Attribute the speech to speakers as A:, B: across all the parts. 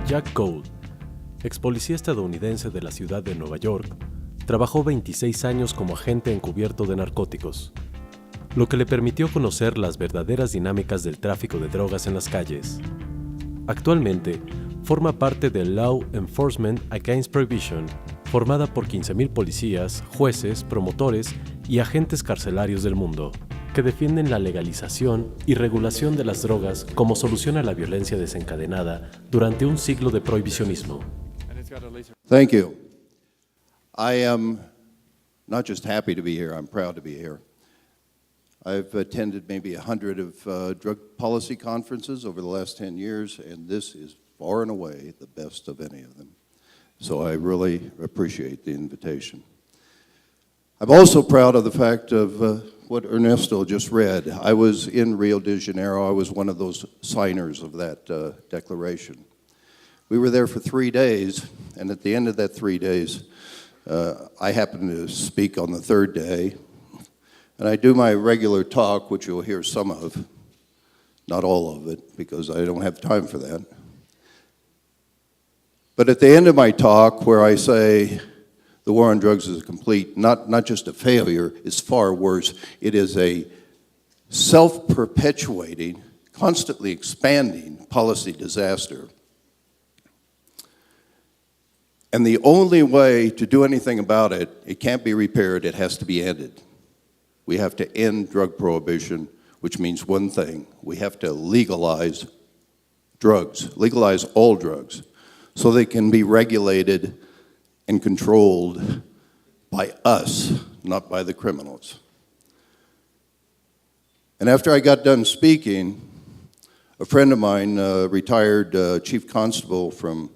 A: Jack Gold, ex policía estadounidense de la ciudad de Nueva York, trabajó 26 años como agente encubierto de narcóticos, lo que le permitió conocer las verdaderas dinámicas del tráfico de drogas en las calles. Actualmente, forma parte del Law Enforcement Against Prohibition, formada por 15,000 policías, jueces, promotores y agentes carcelarios del mundo, que defienden la legalización y regulación de las drogas como solución a la violencia desencadenada durante un siglo de prohibicionismo.
B: Thank you. I am not just happy to be here, I'm proud to be here. I've attended maybe 100 of drug policy conferences over the last 10 years, and this is far and away the best of any of them. So I really appreciate the invitation. I'm also proud of the fact of what Ernesto just read. I was in Rio de Janeiro. I was one of those signers of that declaration. We were there for 3 days, and at the end of that 3 days, I happened to speak on the third day, and I do my regular talk, which you'll hear some of, not all of it, because I don't have time for that. But at the end of my talk, where I say the war on drugs is complete, not just a failure, it's far worse. It is a self-perpetuating, constantly expanding policy disaster. And the only way to do anything about it, it can't be repaired, it has to be ended. We have to end drug prohibition, which means one thing. We have to legalize drugs, legalize all drugs, so they can be regulated and controlled by us, not by the criminals. And after I got done speaking, a friend of mine, retired chief constable from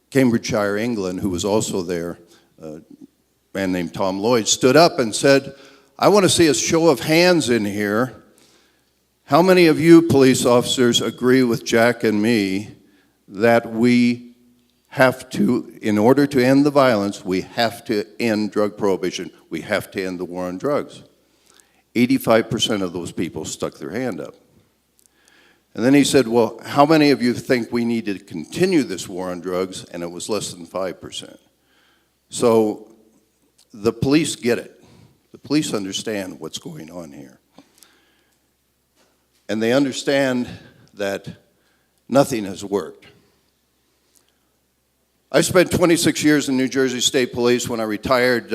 B: Cambridgeshire, England, who was also there, a man named Tom Lloyd, stood up and said, I want to see a show of hands in here. How many of you police officers agree with Jack and me that we have to, in order to end the violence, we have to end drug prohibition. We have to end the war on drugs. 85% of those people stuck their hand up. And then he said, well, how many of you think we need to continue this war on drugs? And it was less than 5%. So the police get it. The police understand what's going on here. And they understand that nothing has worked. I spent 26 years in New Jersey State Police. When I retired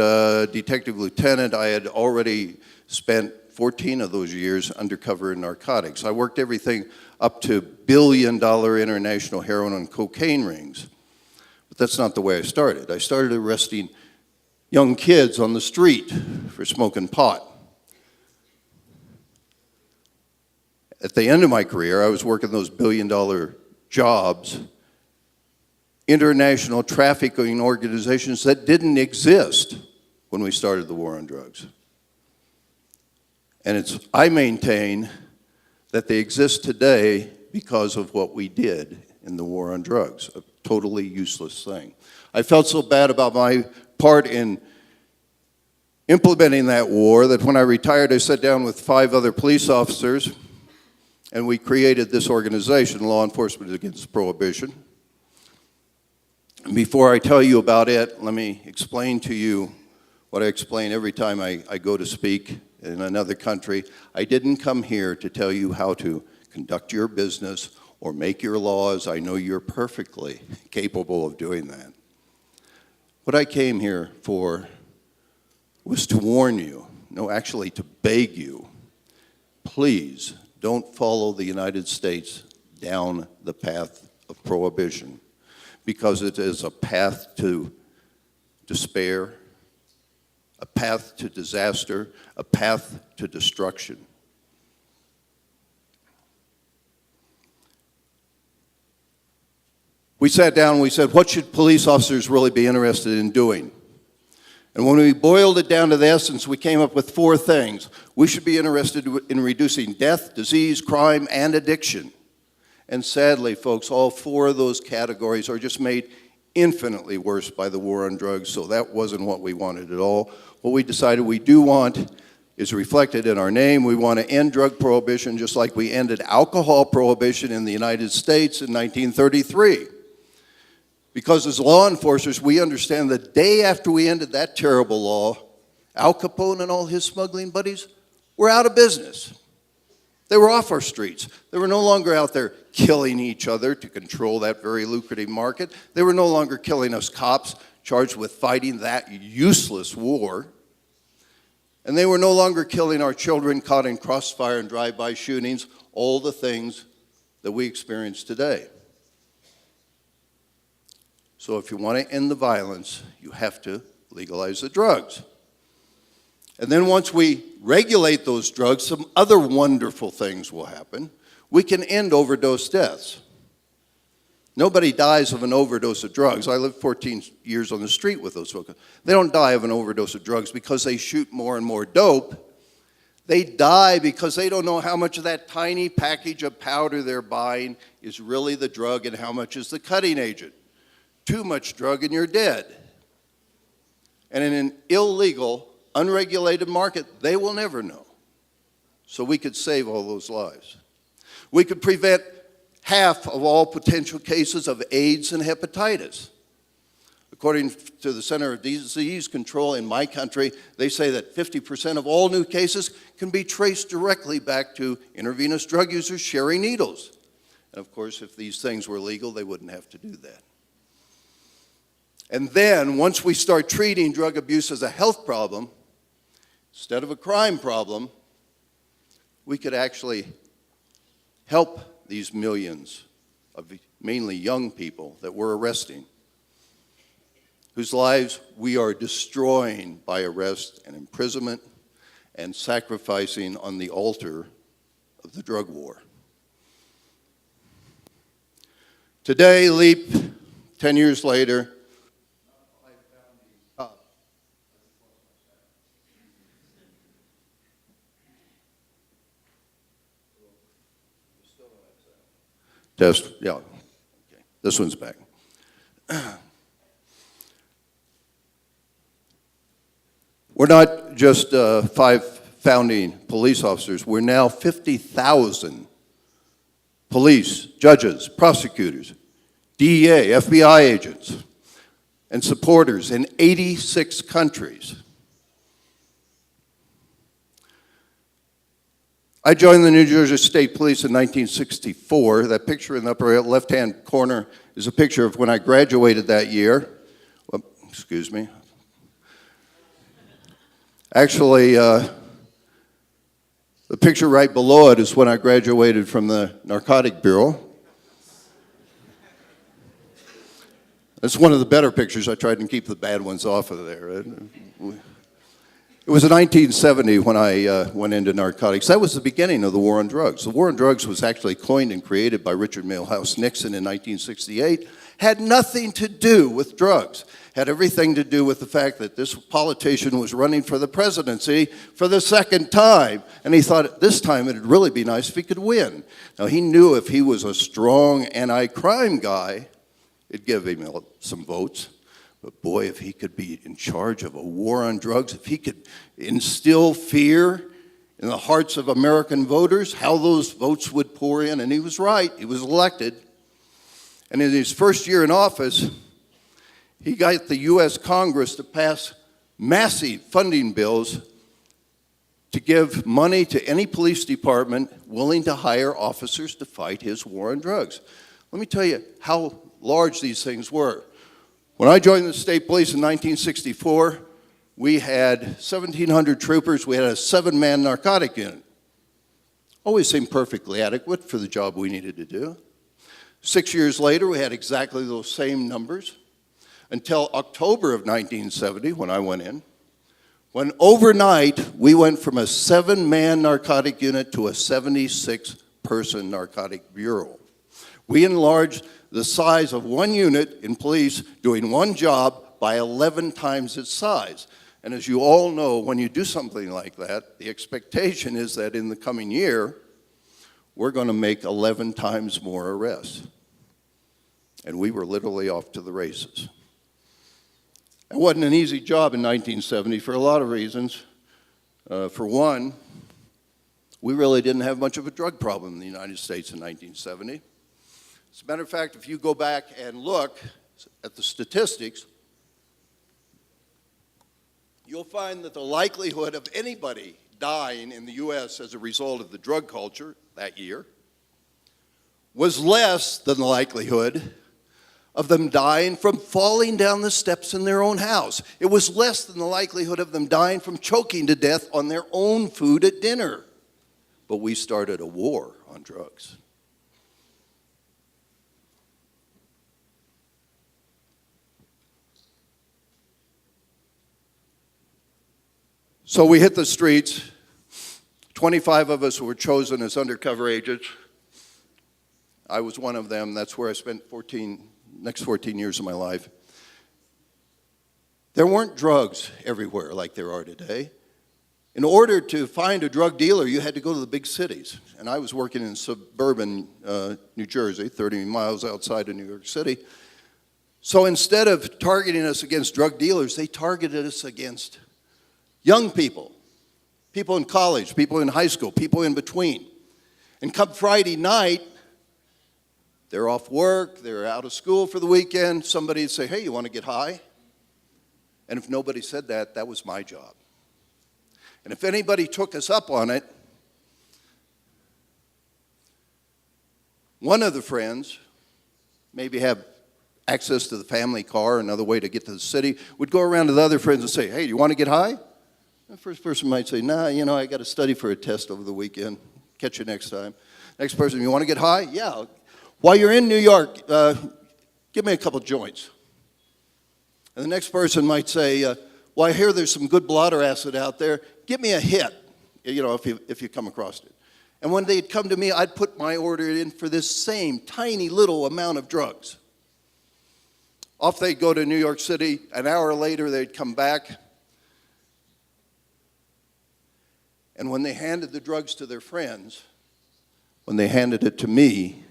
B: detective lieutenant, I had already spent 14 of those years undercover in narcotics. I worked everything up to billion-dollar international heroin and cocaine rings. But that's not the way I started. I started arresting young kids on the street for smoking pot. At the end of my career, I was working those billion-dollar jobs, international trafficking organizations that didn't exist when we started the war on drugs. And I maintain that they exist today because of what we did in the war on drugs, a totally useless thing. I felt so bad about my part in implementing that war that when I retired, I sat down with 5 other police officers and we created this organization, Law Enforcement Against Prohibition. And before I tell you about it, let me explain to you what I explain every time I go to speak in another country. I didn't come here to tell you how to conduct your business or make your laws. I know you're perfectly capable of doing that. What I came here for was to warn you, no, actually to beg you, please don't follow the United States down the path of prohibition, because it is a path to despair, a path to disaster, a path to destruction. We sat down and we said, what should police officers really be interested in doing? And when we boiled it down to the essence, we came up with 4 things. We should be interested in reducing death, disease, crime, and addiction. And sadly, folks, all 4 of those categories are just made infinitely worse by the war on drugs, so that wasn't what we wanted at all. What we decided, we do want is reflected in our name. We want to end drug prohibition just like we ended alcohol prohibition in the United States in 1933. Because as law enforcers, we understand the day after we ended that terrible law, Al Capone and all his smuggling buddies were out of business. They were off our streets. They were no longer out there killing each other to control that very lucrative market. They were no longer killing us cops charged with fighting that useless war. And they were no longer killing our children caught in crossfire and drive-by shootings, all the things that we experience today. So if you want to end the violence, you have to legalize the drugs. And then once we regulate those drugs, some other wonderful things will happen. We can end overdose deaths. Nobody dies of an overdose of drugs. I lived 14 years on the street with those folks. They don't die of an overdose of drugs because they shoot more and more dope. They die because they don't know how much of that tiny package of powder they're buying is really the drug and how much is the cutting agent. Too much drug and you're dead. And in an illegal, unregulated market, they will never know. So we could save all those lives. We could prevent half of all potential cases of AIDS and hepatitis. According to the Center of Disease Control in my country, they say that 50% of all new cases can be traced directly back to intravenous drug users sharing needles. And of course, if these things were legal, they wouldn't have to do that. And then, once we start treating drug abuse as a health problem, instead of a crime problem, we could actually help these millions of mainly young people that we're arresting, whose lives we are destroying by arrest and imprisonment and sacrificing on the altar of the drug war. Today, leap 10 years later, test, yeah, okay. This one's back. We're not just 5 founding police officers. We're now 50,000 police, judges, prosecutors, DEA, FBI agents, and supporters in 86 countries. I joined the New Jersey State Police in 1964. That picture in the upper left-hand corner is a picture of when I graduated that year. Well, excuse me. Actually, the picture right below it is when I graduated from the Narcotic Bureau. That's one of the better pictures. I tried to keep the bad ones off of there. It was in 1970 when I went into narcotics. That was the beginning of the war on drugs. The war on drugs was actually coined and created by Richard Milhouse Nixon in 1968. Had nothing to do with drugs. Had everything to do with the fact that this politician was running for the presidency for the second time. And he thought this time it'd really be nice if he could win. Now he knew if he was a strong anti-crime guy, it'd give him some votes. But boy, if he could be in charge of a war on drugs, if he could instill fear in the hearts of American voters, how those votes would pour in. And he was right. He was elected. And in his first year in office, he got the U.S. Congress to pass massive funding bills to give money to any police department willing to hire officers to fight his war on drugs. Let me tell you how large these things were. When I joined the state police in 1964, we had 1,700 troopers. We had a 7-man narcotic unit. Always seemed perfectly adequate for the job we needed to do. 6 years later, we had exactly those same numbers until October of 1970 when I went in, when overnight we went from a 7-man narcotic unit to a 76-person narcotic bureau. We enlarged the size of one unit in police doing one job by 11 times its size. And as you all know, when you do something like that, the expectation is that in the coming year, we're going to make 11 times more arrests. And we were literally off to the races. It wasn't an easy job in 1970 for a lot of reasons. For one, we really didn't have much of a drug problem in the United States in 1970. As a matter of fact, if you go back and look at the statistics, you'll find that the likelihood of anybody dying in the U.S. as a result of the drug culture that year was less than the likelihood of them dying from falling down the steps in their own house. It was less than the likelihood of them dying from choking to death on their own food at dinner. But we started a war on drugs. So we hit the streets. 25 of us were chosen as undercover agents. I was one of them. That's where I spent next 14 years of my life. There weren't drugs everywhere like there are today. In order to find a drug dealer, you had to go to the big cities. And I was working in suburban New Jersey, 30 miles outside of New York City. So instead of targeting us against drug dealers, they targeted us against young people, people in college, people in high school, people in between. And come Friday night, they're off work, they're out of school for the weekend, somebody would say, hey, you want to get high? And if nobody said that, that was my job. And if anybody took us up on it, one of the friends, maybe have access to the family car, another way to get to the city, would go around to the other friends and say, hey, do you want to get high? The first person might say, nah, I got to study for a test over the weekend. Catch you next time. Next person, you want to get high? Yeah. While you're in New York, give me a couple joints. And the next person might say, well, I hear there's some good blotter acid out there. Give me a hit, if you come across it. And when they'd come to me, I'd put my order in for this same tiny little amount of drugs. Off they'd go to New York City. An hour later, they'd come back. And when they handed the drugs to their friends, when they handed it to me,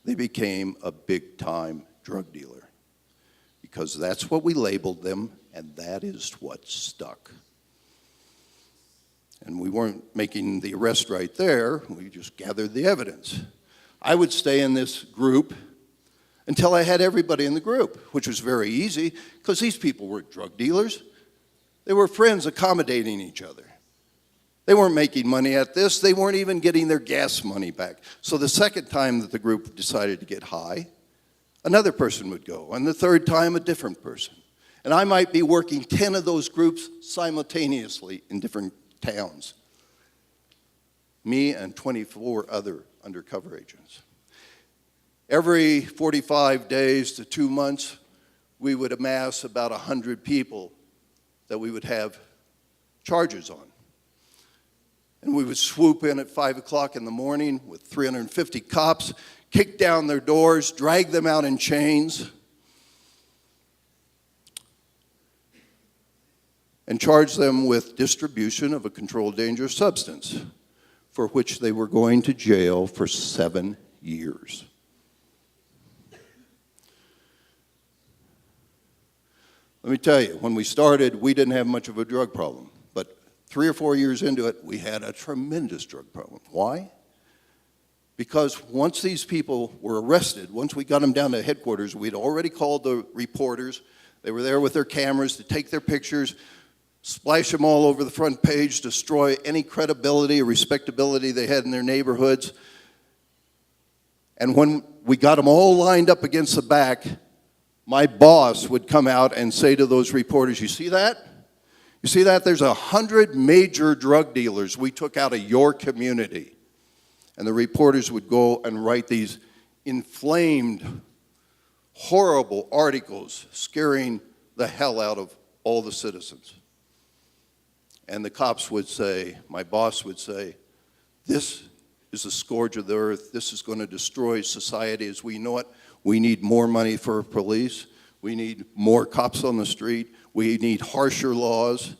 B: they became a big-time drug dealer. Because that's what we labeled them, and that is what stuck. And we weren't making the arrest right there. We just gathered the evidence. I would stay in this group until I had everybody in the group, which was very easy, because these people weren't drug dealers. They were friends accommodating each other. They weren't making money at this. They weren't even getting their gas money back. So the second time that the group decided to get high, another person would go. And the third time, a different person. And I might be working 10 of those groups simultaneously in different towns. Me and 24 other undercover agents. Every 45 days to 2 months, we would amass about 100 people that we would have charges on. And we would swoop in at 5 o'clock in the morning with 350 cops, kick down their doors, drag them out in chains, and charge them with distribution of a controlled dangerous substance, for which they were going to jail for 7 years. Let me tell you, when we started, we didn't have much of a drug problem. But 3 or 4 years into it, we had a tremendous drug problem. Why? Because once these people were arrested, once we got them down to headquarters, we'd already called the reporters. They were there with their cameras to take their pictures, splash them all over the front page, destroy any credibility or respectability they had in their neighborhoods. And when we got them all lined up against the back, my boss would come out and say to those reporters, you see that? You see that? There's 100 major drug dealers we took out of your community. And the reporters would go and write these inflamed, horrible articles scaring the hell out of all the citizens. And the cops would say, my boss would say, this is the scourge of the earth. This is going to destroy society as we know it. We need more money for police. We need more cops on the street. We need harsher laws.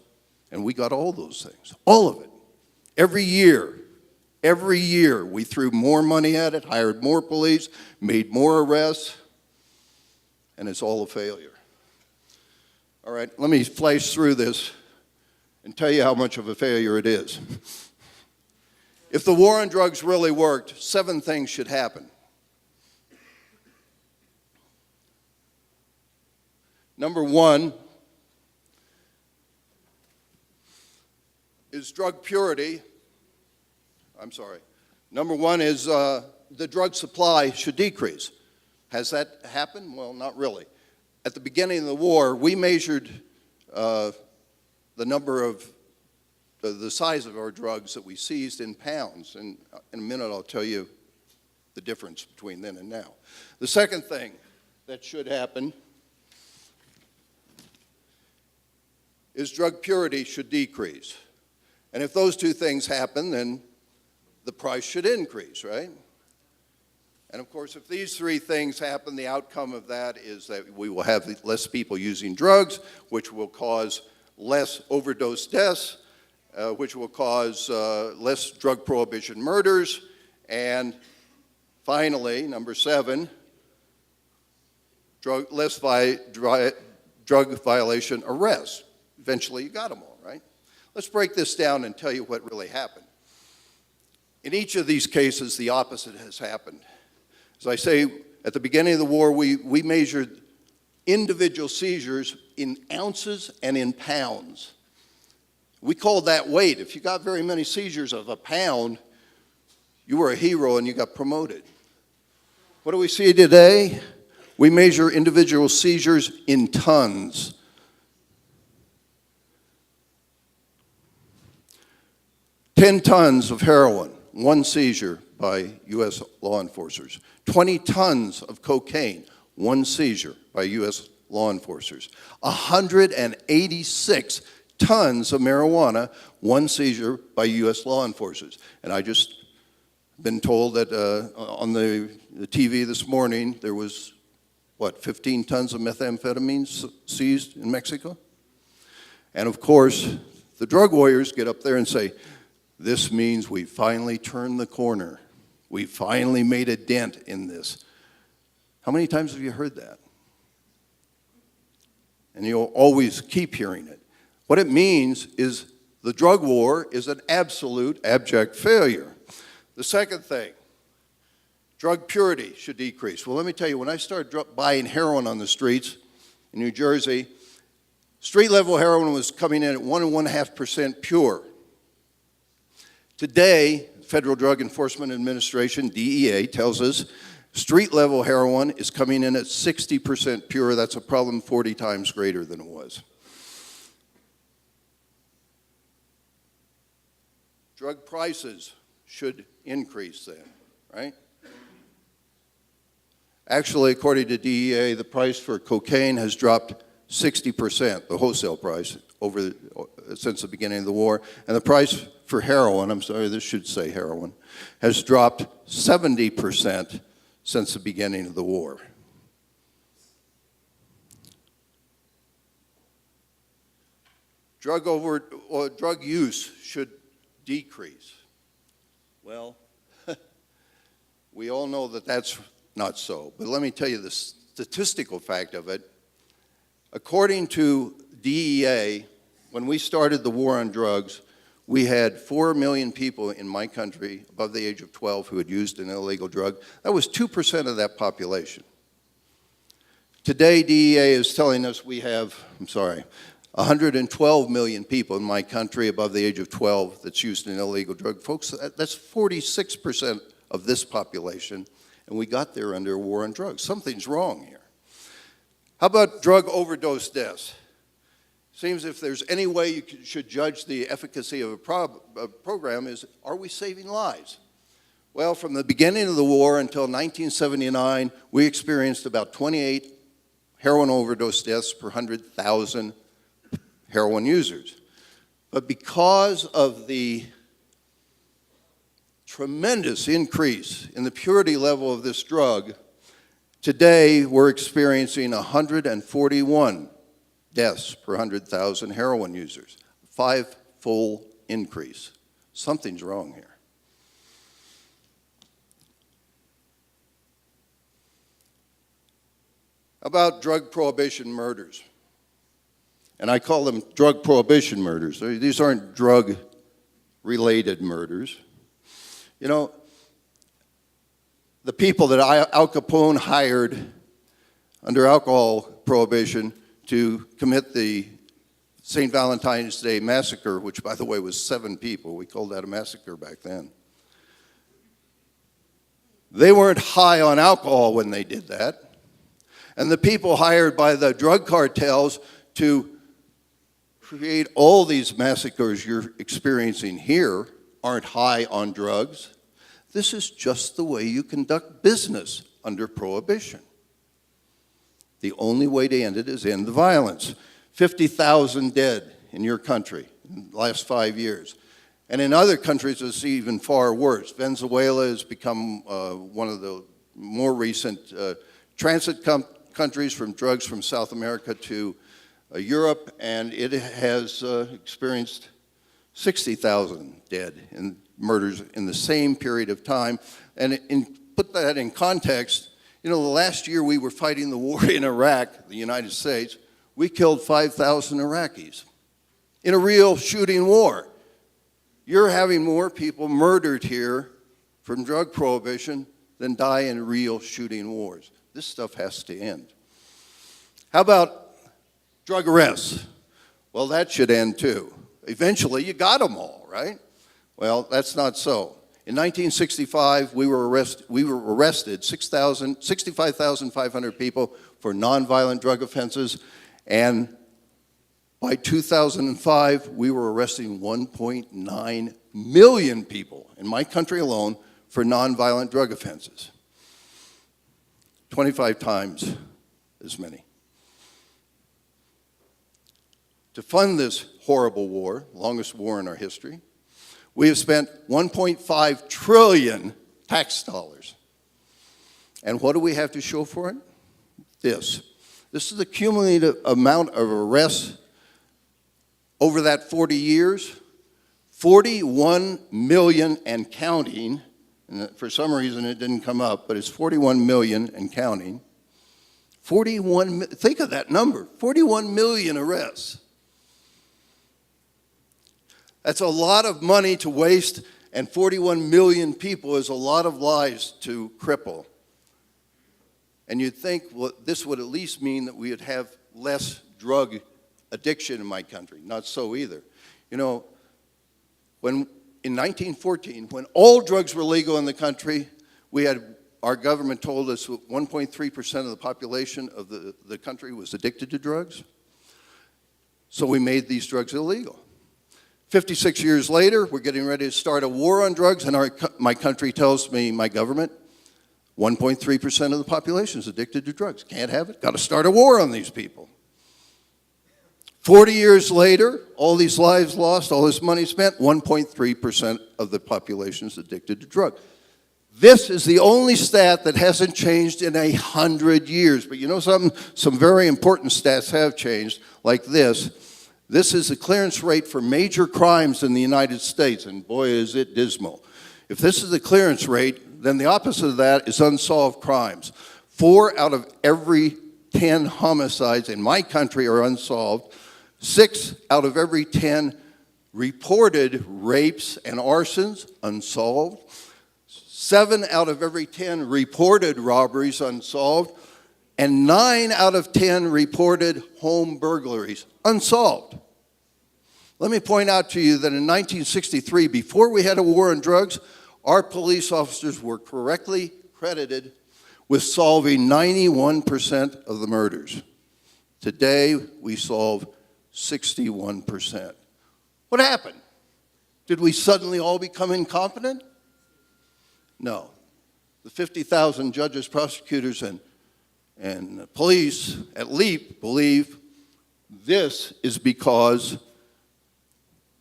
B: And we got all those things, all of it. Every year, we threw more money at it, hired more police, made more arrests, and it's all a failure. All right, let me flash through this and tell you how much of a failure it is. If the war on drugs really worked, 7 things should happen. Number 1 is drug purity. Number 1 is the drug supply should decrease. Has that happened? Well, not really. At the beginning of the war, we measured the size of our drugs that we seized in pounds, and in a minute I'll tell you the difference between then and now. The second thing that should happen is drug purity should decrease. And if those 2 things happen, then the price should increase, right? And of course, if these 3 things happen, the outcome of that is that we will have less people using drugs, which will cause less overdose deaths, which will cause less drug prohibition murders, and finally, number 7, less drug violation arrests. Eventually, you got them all, right? Let's break this down and tell you what really happened. In each of these cases, the opposite has happened. As I say, at the beginning of the war, we measured individual seizures in ounces and in pounds. We called that weight. If you got very many seizures of a pound, you were a hero and you got promoted. What do we see today? We measure individual seizures in tons. 10 tons of heroin, 1 seizure by U.S. law enforcers. 20 tons of cocaine, 1 seizure by U.S. law enforcers. 186 tons of marijuana, 1 seizure by U.S. law enforcers. And I just been told that on the TV this morning there was, 15 tons of methamphetamine seized in Mexico? And of course, the drug warriors get up there and say, this means we finally turned the corner. We finally made a dent in this. How many times have you heard that? And you'll always keep hearing it. What it means is the drug war is an absolute abject failure. The second thing, drug purity should decrease. Well, let me tell you, when I started buying heroin on the streets in New Jersey, street-level heroin was coming in at 1.5% pure. Today, Federal Drug Enforcement Administration, DEA, tells us street-level heroin is coming in at 60% pure. That's a problem 40 times greater than it was. Drug prices should increase then, right? Actually, according to DEA, the price for cocaine has dropped 60%, the wholesale price, since the beginning of the war. And the price for heroin, I'm sorry, this should say heroin, has dropped 70% since the beginning of the war. Drug use should decrease. Well, we all know that that's not so. But let me tell you the statistical fact of it. According to DEA, when we started the war on drugs, we had 4 million people in my country above the age of 12 who had used an illegal drug. That was 2% of that population. Today, DEA is telling us we have, 112 million people in my country above the age of 12 that's used an illegal drug. Folks, that's 46% of this population, and we got there under a war on drugs. Something's wrong here. How about drug overdose deaths? Seems if there's any way you should judge the efficacy of a program is, are we saving lives? Well, from the beginning of the war until 1979, we experienced about 28 heroin overdose deaths per 100,000 heroin users. But because of the tremendous increase in the purity level of this drug, today we're experiencing 141 deaths per 100,000 heroin users, 5-fold increase. Something's wrong here. About drug prohibition murders. And I call them drug prohibition murders. These aren't drug-related murders. You know, the people that Al Capone hired under alcohol prohibition to commit the St. Valentine's Day massacre, which, by the way, was 7 people. We called that a massacre back then. They weren't high on alcohol when they did that. And the people hired by the drug cartels to create all these massacres you're experiencing here aren't high on drugs. This is just the way you conduct business under prohibition. The only way to end it is end the violence. 50,000 dead in your country in the last 5 years. And in other countries, it's even far worse. Venezuela has become one of the more recent transit countries from drugs from South America to Europe, and it has experienced 60,000 dead in murders in the same period of time. And put that in context, you know, the last year we were fighting the war in Iraq, the United States, we killed 5,000 Iraqis in a real shooting war. You're having more people murdered here from drug prohibition than die in real shooting wars. This stuff has to end. How about drug arrests? Well, that should end too. Eventually, you got them all, right? Well, that's not so. In 1965, we were arrested 65,500 people for nonviolent drug offenses, and by 2005, we were arresting 1.9 million people in my country alone for nonviolent drug offenses. 25 times as many. To fund this horrible war, longest war in our history, we have spent 1.5 trillion tax dollars. And what do we have to show for it? This. This is the cumulative amount of arrests over that 40 years. 41 million and counting. And for some reason it didn't come up, but it's 41 million and counting. Think of that number, 41 million arrests. That's a lot of money to waste, and 41 million people is a lot of lives to cripple. And you'd think, well, this would at least mean that we would have less drug addiction in my country. Not so either. You know, in 1914, when all drugs were legal in the country, our government told us 1.3% of the population of the country was addicted to drugs. So we made these drugs illegal. 56 years later, we're getting ready to start a war on drugs, and my country tells me, my government, 1.3% of the population is addicted to drugs. Can't have it. Got to start a war on these people. 40 years later, all these lives lost, all this money spent, 1.3% of the population is addicted to drugs. This is the only stat that hasn't changed in 100 years. But you know something? Some very important stats have changed, like this. This is the clearance rate for major crimes in the United States, and boy, is it dismal. If this is the clearance rate, then the opposite of that is unsolved crimes. 4 out of every 10 homicides in my country are unsolved. 6 out of every 10 reported rapes and arsons, unsolved. 7 out of every 10 reported robberies, unsolved. And 9 out of 10 reported home burglaries, unsolved. Let me point out to you that in 1963, before we had a war on drugs, our police officers were correctly credited with solving 91% of the murders. Today, we solve 61%. What happened? Did we suddenly all become incompetent? No. The 50,000 judges, prosecutors, and police at LEAP believe this is because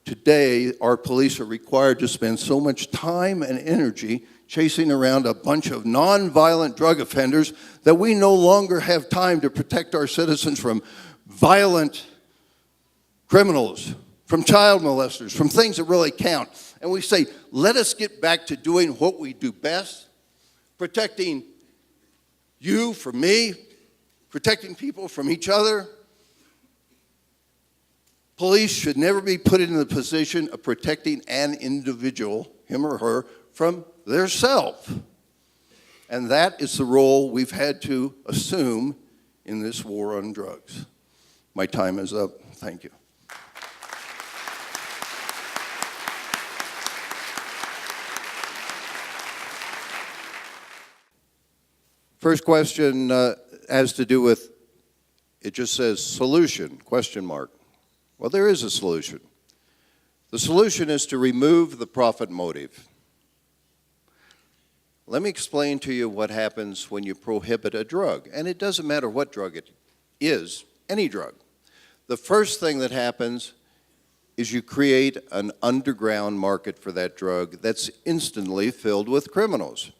B: today our police are required to spend so much time and energy chasing around a bunch of nonviolent drug offenders that we no longer have time to protect our citizens from violent criminals, from child molesters, from things that really count. And we say, let us get back to doing what we do best, protecting you from me, protecting people from each other. Police should never be put in the position of protecting an individual, him or her, from their self. And that is the role we've had to assume in this war on drugs. My time is up. Thank you. First question has to do with, it just says solution, question mark. Well, there is a solution. The solution is to remove the profit motive. Let me explain to you what happens when you prohibit a drug. And it doesn't matter what drug it is, any drug. The first thing that happens is you create an underground market for that drug that's instantly filled with criminals.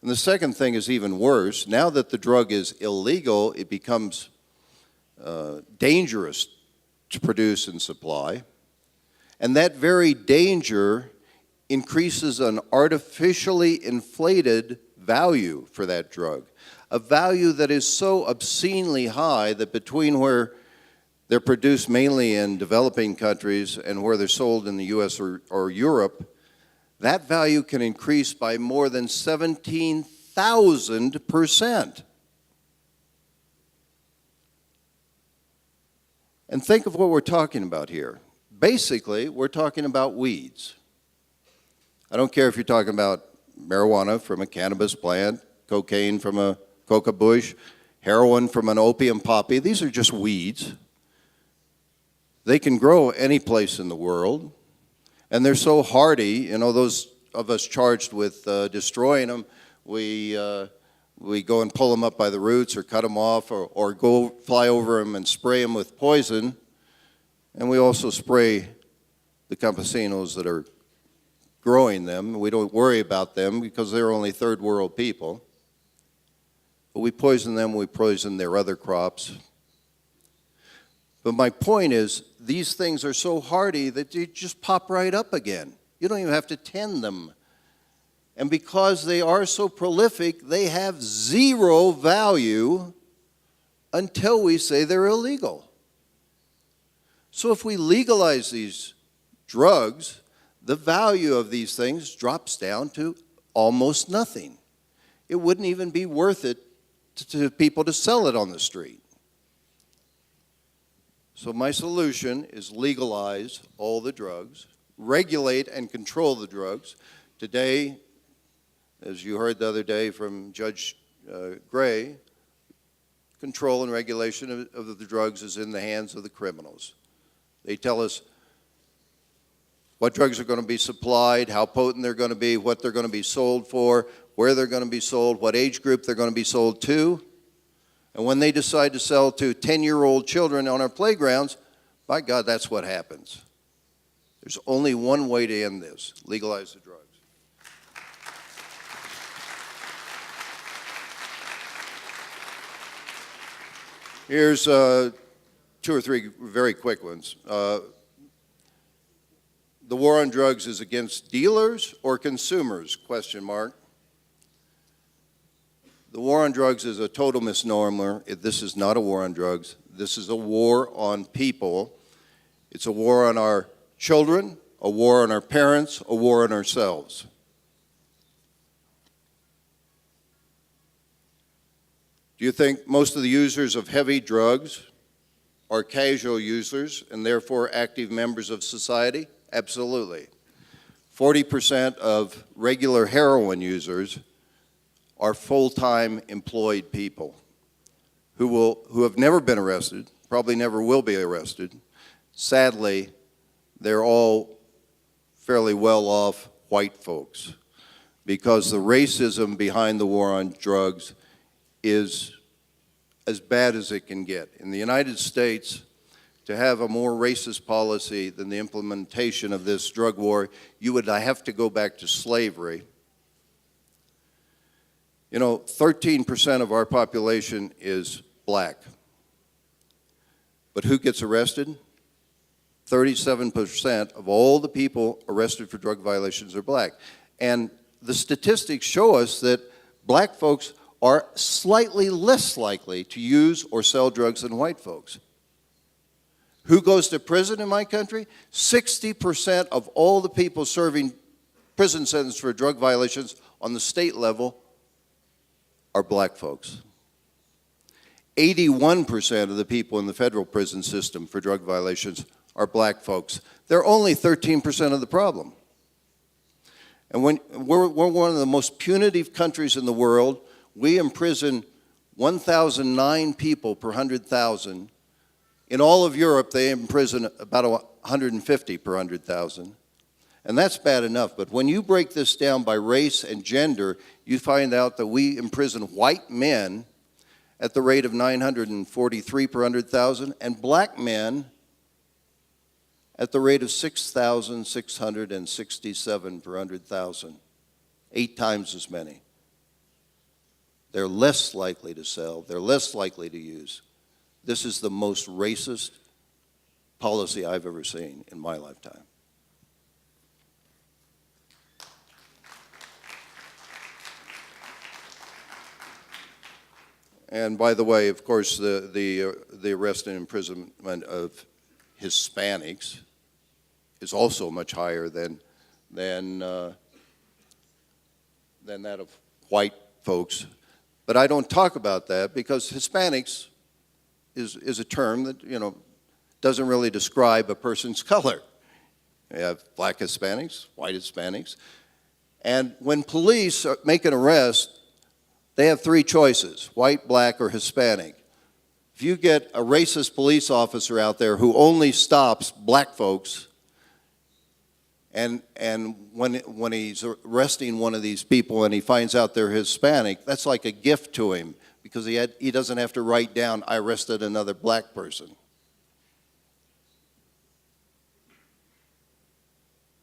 B: And the second thing is even worse. Now that the drug is illegal, it becomes dangerous to produce and supply. And that very danger increases an artificially inflated value for that drug, a value that is so obscenely high that between where they're produced mainly in developing countries and where they're sold in the US or Europe, that value can increase by more than 17,000%. And think of what we're talking about here. Basically, we're talking about weeds. I don't care if you're talking about marijuana from a cannabis plant, cocaine from a coca bush, heroin from an opium poppy. These are just weeds. They can grow any place in the world, and they're so hardy. You know, those of us charged with destroying them, we go and pull them up by the roots or cut them off or go fly over them and spray them with poison. And we also spray the campesinos that are growing them. We don't worry about them because they're only third world people. But we poison them, we poison their other crops. But my point is, these things are so hardy that they just pop right up again. You don't even have to tend them. And because they are so prolific, they have zero value until we say they're illegal. So if we legalize these drugs, the value of these things drops down to almost nothing. It wouldn't even be worth it to people to sell it on the street. So my solution is legalize all the drugs, regulate and control the drugs. Today, as you heard the other day from Judge Gray, control and regulation of the drugs is in the hands of the criminals. They tell us what drugs are going to be supplied, how potent they're going to be, what they're going to be sold for, where they're going to be sold, what age group they're going to be sold to. And when they decide to sell to 10-year-old children on our playgrounds, by God, that's what happens. There's only one way to end this: legalize the drugs. Here's 2 or 3 very quick ones. The war on drugs is against dealers or consumers, question mark. The war on drugs is a total misnomer. This is not a war on drugs. This is a war on people. It's a war on our children, a war on our parents, a war on ourselves. Do you think most of the users of heavy drugs are casual users and therefore active members of society? Absolutely. 40% of regular heroin users are full-time employed people who have never been arrested, probably never will be arrested. Sadly, they're all fairly well-off white folks because the racism behind the war on drugs is as bad as it can get. In the United States, to have a more racist policy than the implementation of this drug war, you would have to go back to slavery. You know, 13% of our population is black. But who gets arrested? 37% of all the people arrested for drug violations are black. And the statistics show us that black folks are slightly less likely to use or sell drugs than white folks. Who goes to prison in my country? 60% of all the people serving prison sentence for drug violations on the state level are black folks. 81% of the people in the federal prison system for drug violations are black folks. They're only 13% of the problem. And when we're one of the most punitive countries in the world. We imprison 1,009 people per 100,000. In all of Europe, they imprison about 150 per 100,000. And that's bad enough. But when you break this down by race and gender, you find out that we imprison white men at the rate of 943 per 100,000, and black men at the rate of 6,667 per 100,000, 8 times as many. They're less likely to sell, they're less likely to use. This is the most racist policy I've ever seen in my lifetime. And by the way, of course, the arrest and imprisonment of Hispanics is also much higher than that of white folks. But I don't talk about that because Hispanics is a term that, doesn't really describe a person's color. You have black Hispanics, white Hispanics. And when police make an arrest, they have 3 choices: white, black, or Hispanic. If you get a racist police officer out there who only stops black folks, and when he's arresting one of these people and he finds out they're Hispanic, that's like a gift to him because he doesn't have to write down, "I arrested another black person."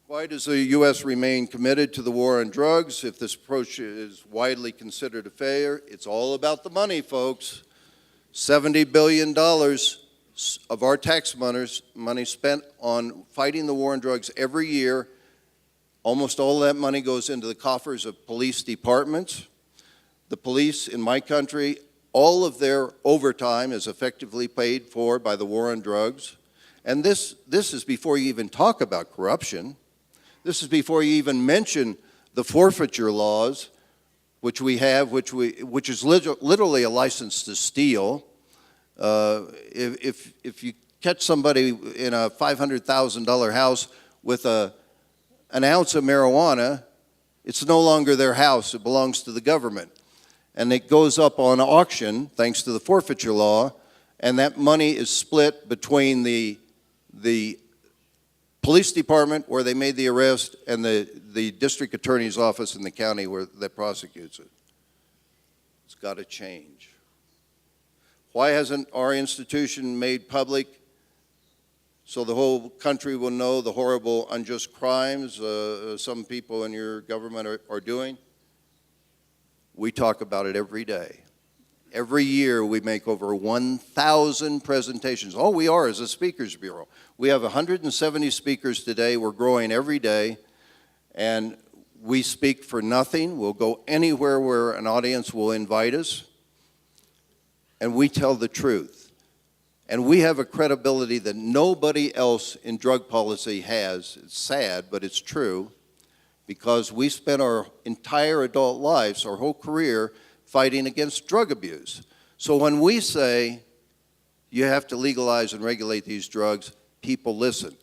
B: Why does the U.S. remain committed to the war on drugs if this approach is widely considered a failure? It's all about the money, folks. $70 billion of our tax money spent on fighting the war on drugs every year. Almost all of that money goes into the coffers of police departments. The police in my country, all of their overtime is effectively paid for by the war on drugs. And this is before you even talk about corruption. This is before you even mention the forfeiture laws, which we have, which is literally a license to steal. If you catch somebody in a $500,000 house with an ounce of marijuana, it's no longer their house, it belongs to the government. And it goes up on auction, thanks to the forfeiture law, and that money is split between the police department where they made the arrest and the district attorney's office in the county that prosecutes it. It's got to change. Why hasn't our institution made public so the whole country will know the horrible, unjust crimes some people in your government are doing? We talk about it every day. Every year we make over 1,000 presentations. All we are is a speakers bureau. We have 170 speakers today. We're growing every day. And we speak for nothing. We'll go anywhere where an audience will invite us. And we tell the truth. And we have a credibility that nobody else in drug policy has. It's sad, but it's true. Because we spent our entire adult lives, our whole career, fighting against drug abuse. So when we say you have to legalize and regulate these drugs, people listen.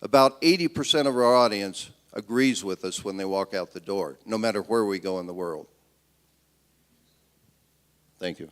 B: About 80% of our audience agrees with us when they walk out the door, no matter where we go in the world. Thank you.